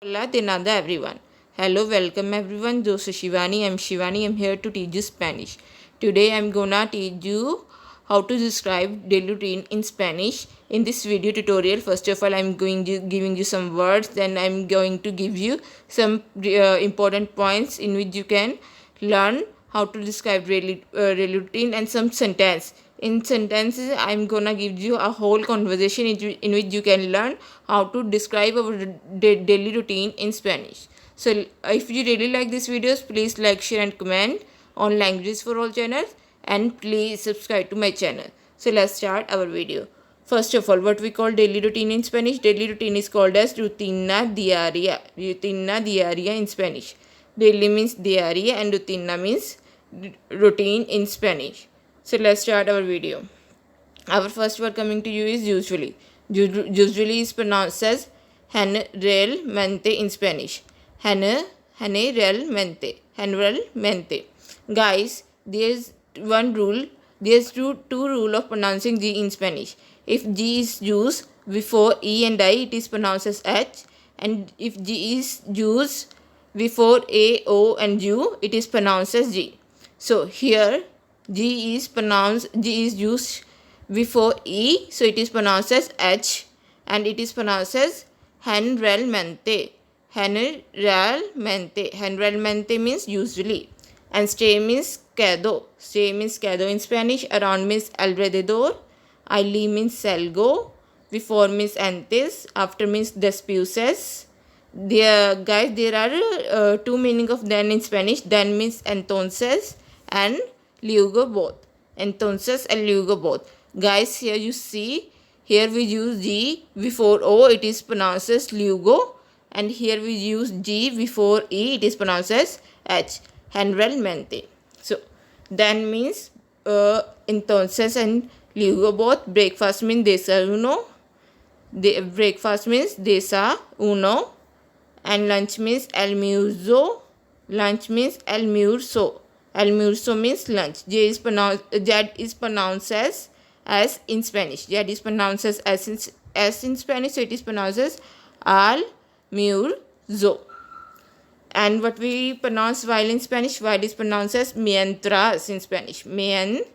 Hola de nada everyone. Hello, welcome everyone. This is Shivani. I'm Shivani. I'm here to teach you Spanish. Today I'm gonna teach you how to describe daily routine in Spanish. In this video tutorial, first of all, I'm going to giving you some words. Then I'm going to give you some important points in which you can learn how to describe daily routine and some sentence. In sentences, I'm gonna give you a whole conversation in which you can learn how to describe our daily routine in Spanish. So if you really like these videos, please like, share and comment on Languages for All channels, and please subscribe to my channel. So let's start our video. First of all, what we call daily routine in Spanish? Daily routine is called as rutina diaria. Rutina diaria in Spanish. Daily means diaria and rutina means routine in Spanish. So let's start our video. Our first word coming to you is usually. Usually is pronounced as generalmente in Spanish. Generalmente. Guys, there's one rule. There's two rule of pronouncing G in Spanish. If G is used before E and I, it is pronounced as H. And if G is used before A, O and U, it is pronounced as G. So here G is used before E, so it is pronounced as H, and it is pronounced as generalmente. Generalmente means usually. And stay means quedo. Stay means quedo in Spanish. Around means alrededor. Allí means salgo. Before means antes. After means después. There are two meaning of then in Spanish. Then means entonces and luego both. Entonces and luego both. Guys, here you see, here we use G before O, it is pronounced as luego, and here we use G before E, it is pronounced as H. Generalmente. So then means entonces and luego both. Breakfast means desayuno. Breakfast means desayuno. And lunch means almuerzo. Lunch means almuerzo. Almuerzo means lunch. Z is pronounced as in Spanish. Z is pronounced as S in Spanish, so it is pronounced as almuerzo. And what we pronounce while in Spanish, while is pronounced as mientras in Spanish. Mientras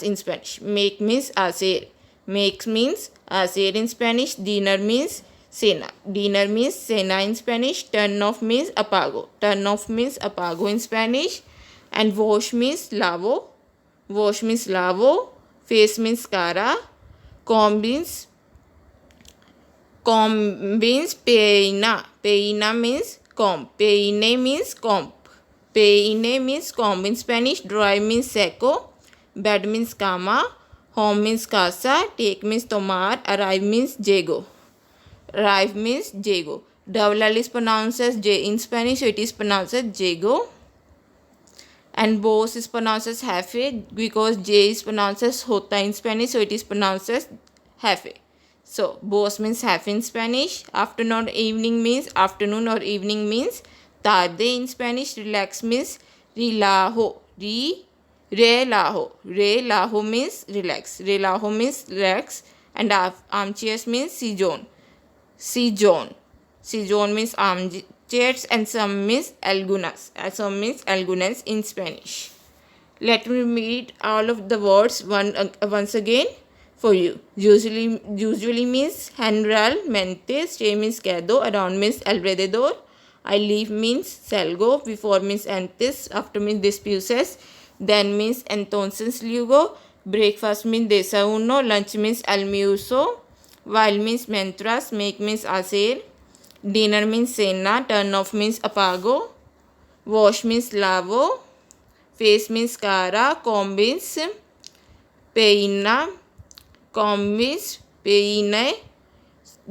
in Spanish. Make means hacer. Make means hacer in Spanish. Dinner means cena. Dinner means cena in Spanish. Turn off means apago. Turn off means apago in Spanish. And wash means lavo. Wash means lavo. Face means cara. Comb means peina. Peina means comb. Peine means comb. Peine means comb in Spanish. Dry means seco. Bed means cama. Home means casa. Take means tomar. Arrive means llego. Arrive means llego. Double L is pronounced as J in Spanish, so it is pronounced as llego. And boss is pronounced as jefe because J is pronounced as hota in Spanish, so it is pronounced as jefe. So boss means jefe in Spanish. Afternoon or evening means tarde in Spanish. Relax means relajo. Relajo means relax. Relajo means relax. And armchairs means sillón. Sillón means armchairs, and some means algunas. Some means algunas in Spanish. Let me read all of the words once again for you. Usually means generalmente. Stay means quedo. Around means alrededor. I leave means salgo. Before means antes. After means después. Then means entonces luego. Breakfast means desayuno. Lunch means almuerzo. While means mientras. Make means hacer. Dinner means cena. Turn off means apago. Wash means lavo. Face means cara. Comb means peina. Comb means peine.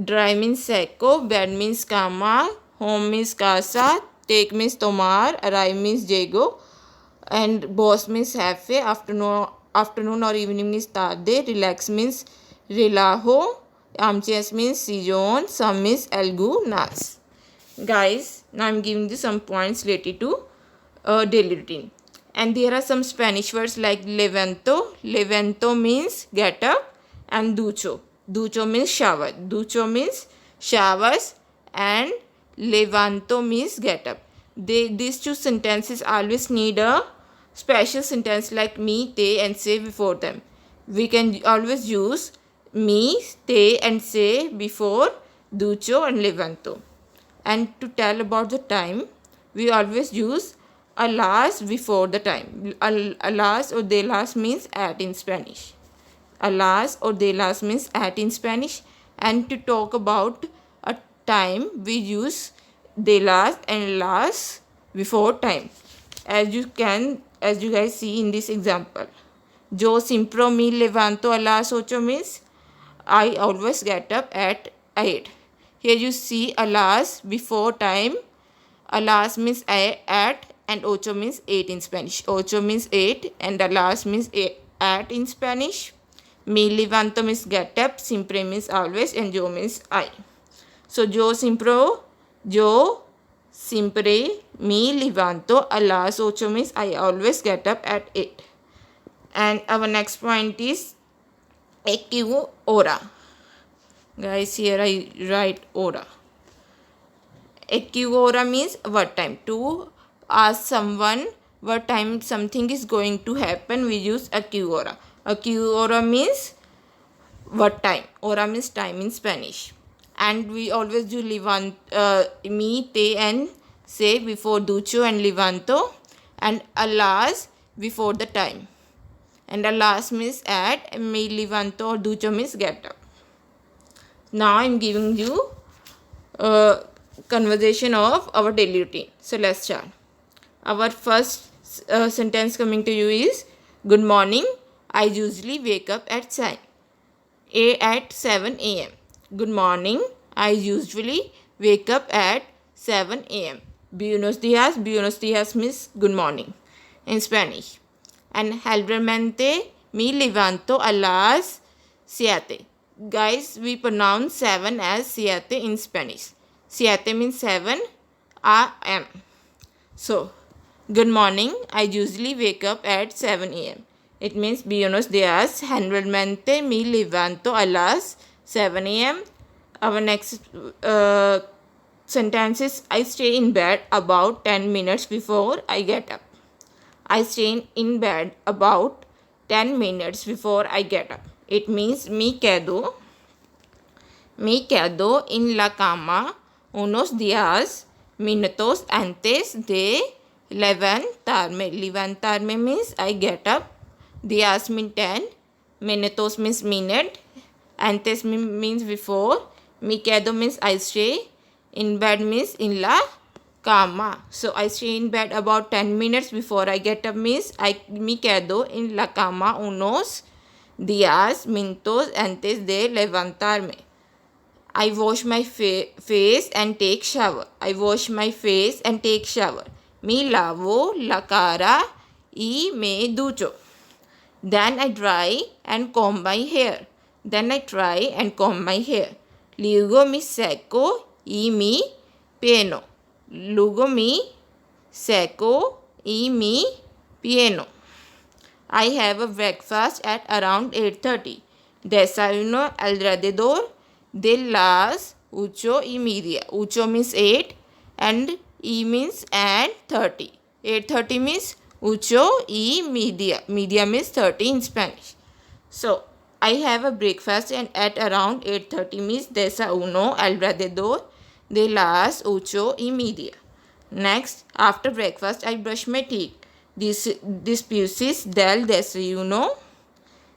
Dry means seco. Bed means cama. Home means casa. Take means tomar. Arrive means llego. And boss means jefe. Afternoon or evening means tarde. Relax means relajo. Armchairs means sillón. Some means algunas. Guys, now I'm giving you some points related to daily routine. And there are some Spanish words like levanto. Levanto means get up. And ducho. Ducho means shower. Ducho means showers. and levanto means get up. These two sentences always need a special sentence like me, te and se before them. We can always use me, te and se before ducho and levanto. And to tell about the time, we always use a las before the time. A las or de las means at in Spanish. A las or de las means at in Spanish. And to talk about a time, we use de las and las before time. As you guys see in this example. Yo siempre me levanto a las 8 means I always get up at 8. Here you see a las before time. A las means at and ocho means 8 in Spanish. Ocho means 8 and a las means at in Spanish. Me levanto means get up. Siempre means always and yo means I. So yo siempre me levanto a las 8 means I always get up at 8. And our next point is a qué hora. Guys, here I write hora. A qué hora means what time. To ask someone what time something is going to happen, we use a qué hora. A qué hora means what time. Hora means time in Spanish. And we always do me, te and se before ducho and levanto, and a las before the time. And a las means at, me levanto or ducho means get up. Now I am giving you conversation of our daily routine. So let's start. Our first sentence coming to you is, good morning. I usually wake up at 7 a.m. Good morning. I usually wake up at 7 a.m. Buenos días. Buenos días means good morning in Spanish. And generalmente me levanto a las 7. Guys, we pronounce 7 as siete in Spanish. Siete means 7 a.m. So, good morning. I usually wake up at 7 a.m. It means buenos días. Generalmente me levanto a las 7 a.m. Our next sentence is, I stay in bed about 10 minutes before I get up. I stay in bed about 10 minutes before I get up. It means me quedo en la cama unos días, minutos antes de levantarme. Levantarme means I get up. Días means 10. Minutos means minute. Antes means before. Me quedo means I stay. In bed means in la cama. So I stay in bed about 10 minutes before I get up means me quedo en la cama unos días, minutos antes de levantarme. I wash my face and take shower. I wash my face and take shower. Me lavo la cara y me ducho. Then I dry and comb my hair. Luego me seco y me peino. Luego me seco y me peino. I have a breakfast at around 8:30. Desayuno alrededor de las 8:30. 8 means 8 and E means and 30. 8:30 means 8:30. Media means 30 in Spanish. So, I have a breakfast and at around 8:30 means desayuno alrededor de las 8:30. Next, after breakfast, I brush my teeth. Después del desayuno,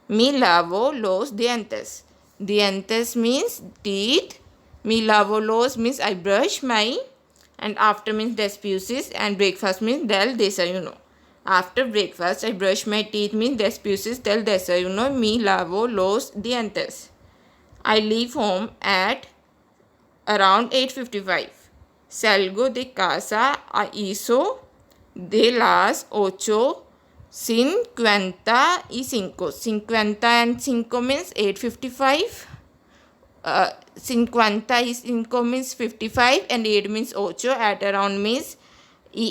me lavo los dientes. Dientes means teeth. Me lavo los means I brush my, and after means después, and breakfast means del desayuno. After breakfast, I brush my teeth means después del desayuno, me lavo los dientes. I leave home at around 8:55. Salgo de casa a eso de las 8:55. 50 and 5 means 8:55. 55 means 55 and 8 means 8. At around means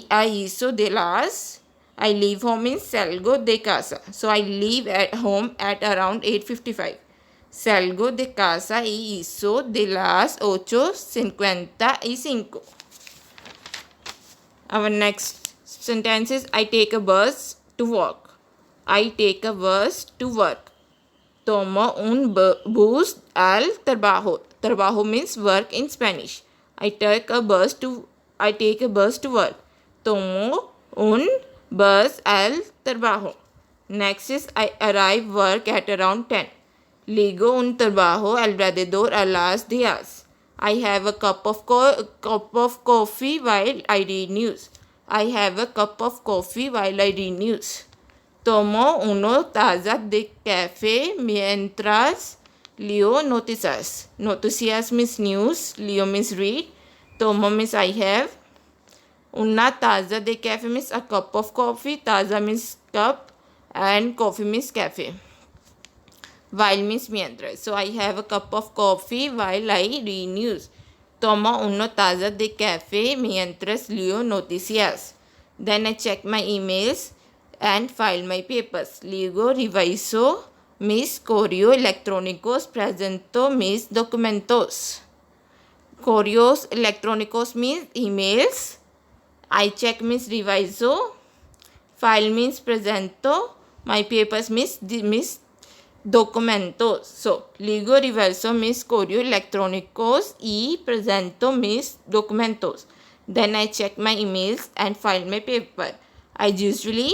a eso de las. I leave home means salgo de casa. So I leave at home at around 8:55. Salgo de casa y hizo de las 8:55. Our next sentence is I take a bus to work. I take a bus to work. Tomo un bus al trabajo. Trabajo means work in Spanish. I take a bus to work. Tomo un bus al trabajo. Next is I arrive work at around 10. Ligo un trabajo alrededor a las 10. I have a cup of coffee while I read news. I have a cup of coffee while I read news. Tomo una taza de café mientras leo noticias. Noticias means news. Leo means read. Tomo means I have. Una taza de café means a cup of coffee. Taza means cup. And coffee means cafe. While means mientras. So I have a cup of coffee while I read news. Tomo una taza de café mientras leo noticias. Then I check my emails and file my papers. Luego reviso mis correos electrónicos. Presento mis documentos. Correos electrónicos means emails. I check means reviso. File means presento. My papers means documentos. So, luego reviso mis correos electrónicos y presento mis documentos. Then I check my emails and file my paper. I usually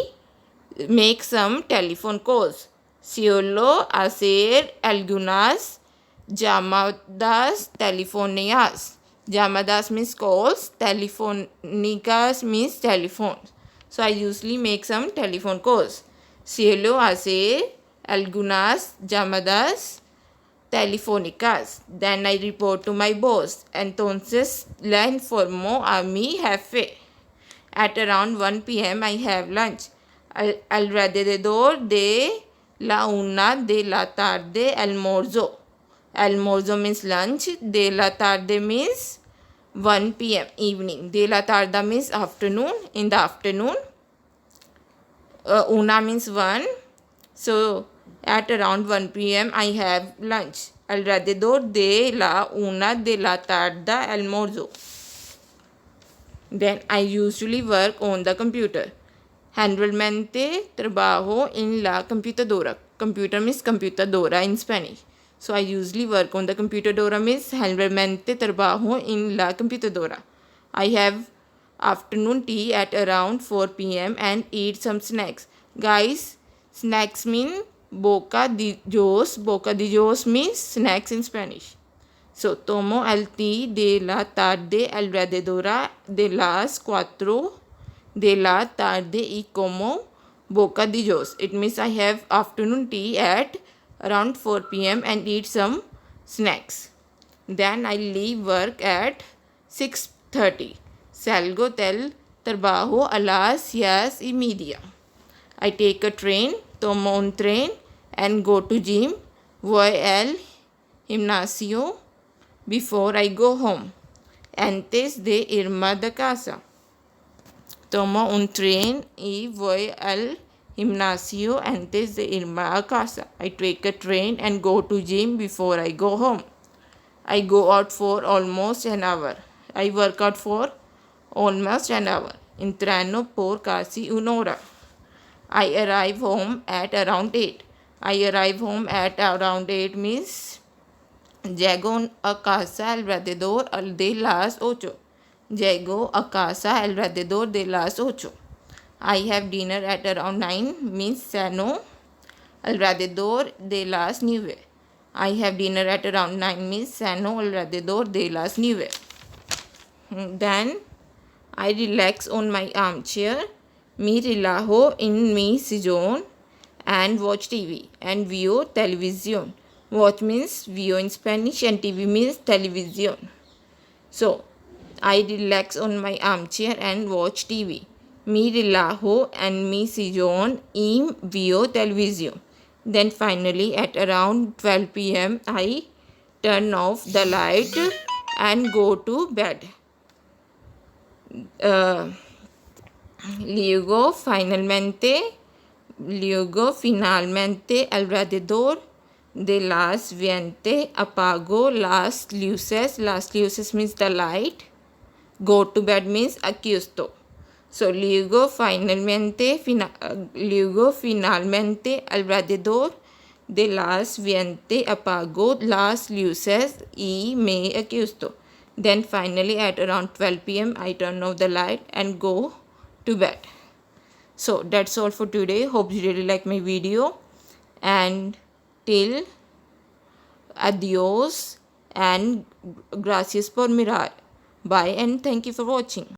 make some telephone calls. Suelo hacer algunas llamadas telefónicas. Llamadas means calls. Telefónicas means telephones. So I usually make some telephone calls. Suelo hacer algunas llamadas telefónicas. Then I report to my boss. Entonces le informo a mi jefe. At around 1 p.m. I have lunch. Alrededor de la 1 de la tarde almuerzo. Almuerzo means lunch. De la tarde means 1 p.m. evening. De la tarde means afternoon. In the afternoon. Una means 1. So at around 1 p.m. I have lunch. Alrededor de la 1 de la tarde almuerzo. Then I usually work on the computer. Generalmente trabajo en la computadora. Computer means computadora in Spanish. So I usually work on the computadora means generalmente trabajo en la computadora. I have afternoon tea at around 4 p.m. and eat some snacks. Guys, snacks mean bocadillos. Bocadillos means snacks in Spanish. So, tomo el té de la tarde alrededor de las 4 de la tarde y como bocadillos. It means I have afternoon tea at around 4 p.m. and eat some snacks. Then I leave work at 6:30. Salgo del trabajo a las 6:30. I take a train, tomo un tren and go to gym. Voy al gimnasio before I go home. Antes de irme de casa. Tomo un tren y voy al gimnasio antes de irme a casa. I take a train and go to gym before I go home. I go out for almost an hour. I work out for almost an hour. Entreno por casi una hora. I arrive home at around 8. I arrive home at around 8 means llego a casa alrededor de las 8. Llego a casa alrededor de las 8. I have dinner at around 9 means ceno alrededor de las 9. I have dinner at around 9 means ceno alrededor de las 9. Then I relax on my armchair. Me relajo en mi sillón and watch TV and view television. Watch means view in Spanish and TV means television. So, I relax on my armchair and watch TV. Me relajo en mi sillón y veo television. Then finally at around 12 p.m. I turn off the light and go to bed. Luego finalmente alrededor De las 20 apago las luces. Las luces means the light. Go to bed means acuesto. So luego finalmente alrededor de las 20 apago las luces y me acuesto. Then finally at around 12 p.m. I turn off the light and go to bed. So that's all for today. Hope you really like my video, and till adios and gracias por mirar. Bye and thank you for watching.